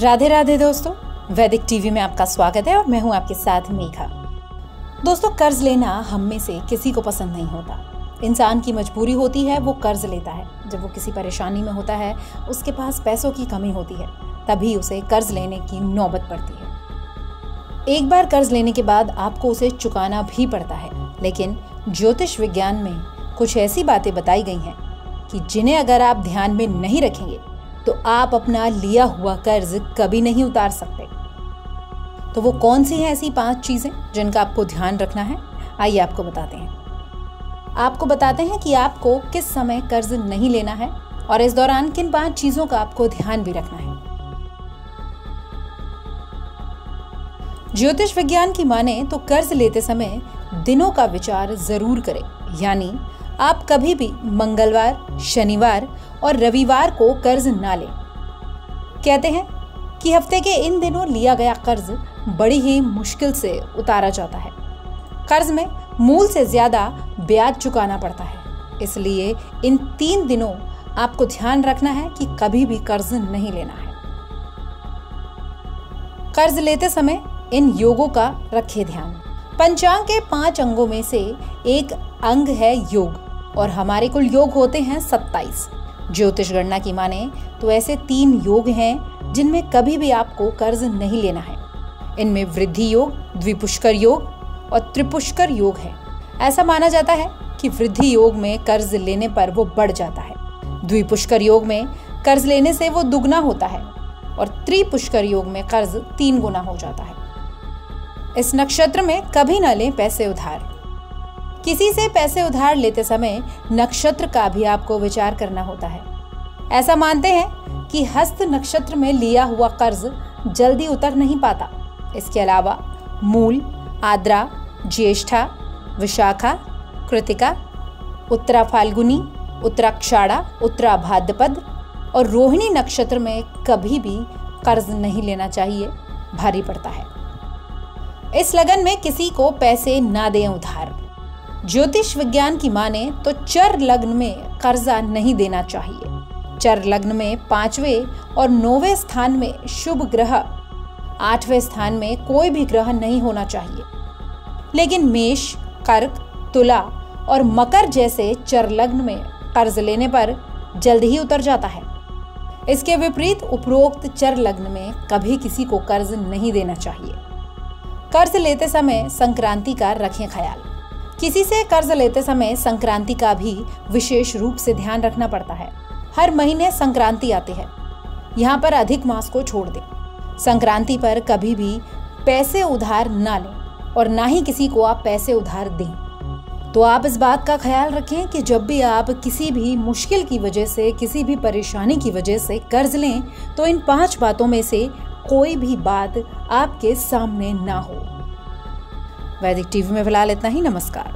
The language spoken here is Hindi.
राधे राधे दोस्तों, वैदिक टीवी में आपका स्वागत है और मैं हूं आपके साथ मेघा। दोस्तों, कर्ज लेना हम में से किसी को पसंद नहीं होता। इंसान की मजबूरी होती है, वो कर्ज लेता है। जब वो किसी परेशानी में होता है, उसके पास पैसों की कमी होती है, तभी उसे कर्ज लेने की नौबत पड़ती है। एक बार कर्ज लेने के बाद आपको उसे चुकाना भी पड़ता है, लेकिन ज्योतिष विज्ञान में कुछ ऐसी बातें बताई गई हैं कि जिन्हें अगर आप ध्यान में नहीं रखेंगे तो आप अपना लिया हुआ कर्ज कभी नहीं उतार सकते। तो वो कौन सी हैं ऐसी 5 चीजें जिनका आपको ध्यान रखना है? आइए आपको बताते हैं। आपको बताते हैं कि आपको किस समय कर्ज नहीं लेना है और इस दौरान किन 5 चीजों का आपको ध्यान भी रखना है। ज्योतिष विज्ञान की माने तो कर्ज लेते समय दिनों का विचार जरूर करें, यानी आप कभी भी मंगलवार, शनिवार और रविवार को कर्ज ना लें। कहते हैं कि हफ्ते के इन दिनों लिया गया कर्ज बड़ी ही मुश्किल से उतारा जाता है। कर्ज में मूल से ज्यादा ब्याज चुकाना पड़ता है, इसलिए इन 3 दिनों आपको ध्यान रखना है कि कभी भी कर्ज नहीं लेना है। कर्ज लेते समय इन योगों का रखें ध्यान। पंचांग के 5 अंगों में से एक अंग है योग और हमारे कुल योग होते हैं 27। ज्योतिष गणना की माने तो ऐसे 3 योग हैं जिनमें कभी भी आपको कर्ज नहीं लेना है। इनमें वृद्धि योग, द्विपुष्कर योग और त्रिपुष्कर योग है। ऐसा माना जाता है कि वृद्धि योग में कर्ज लेने पर वो बढ़ जाता है, द्विपुष्कर योग में कर्ज लेने से वो दुगना होता है और त्रिपुष्कर योग में कर्ज 3 गुना हो जाता है। इस नक्षत्र में कभी न लें पैसे उधार। किसी से पैसे उधार लेते समय नक्षत्र का भी आपको विचार करना होता है। ऐसा मानते हैं कि हस्त नक्षत्र में लिया हुआ कर्ज जल्दी उतर नहीं पाता। इसके अलावा मूल, आद्रा, ज्येष्ठा, विशाखा, कृतिका, उत्तरा फाल्गुनी, उत्तराक्षाड़ा, उत्तरा भाद्रपद और रोहिणी नक्षत्र में कभी भी कर्ज नहीं लेना चाहिए, भारी पड़ता है। इस लगन में किसी को पैसे ना दें उधार। ज्योतिष विज्ञान की माने तो चर लग्न में कर्जा नहीं देना चाहिए। चर लग्न में 5वें और 9वें स्थान में शुभ ग्रह, 8वें स्थान में कोई भी ग्रह नहीं होना चाहिए। लेकिन मेष, कर्क, तुला और मकर जैसे चर लग्न में कर्ज लेने पर जल्द ही उतर जाता है। इसके विपरीत उपरोक्त चर लग्न में कभी किसी को कर्ज नहीं देना चाहिए। कर्ज लेते समय संक्रांति का रखें ख्याल। किसी से कर्ज लेते समय संक्रांति का भी विशेष रूप से ध्यान रखना पड़ता है। हर महीने संक्रांति आती है, यहाँ पर अधिक मास को छोड़ दें। संक्रांति पर कभी भी पैसे उधार ना लें और ना ही किसी को आप पैसे उधार दें। तो आप इस बात का ख्याल रखें कि जब भी आप किसी भी मुश्किल की वजह से, किसी भी परेशानी की वजह से कर्ज लें तो इन 5 बातों में से कोई भी बात आपके सामने ना हो। वैदिक टीवी में फिलहाल इतना ही। नमस्कार।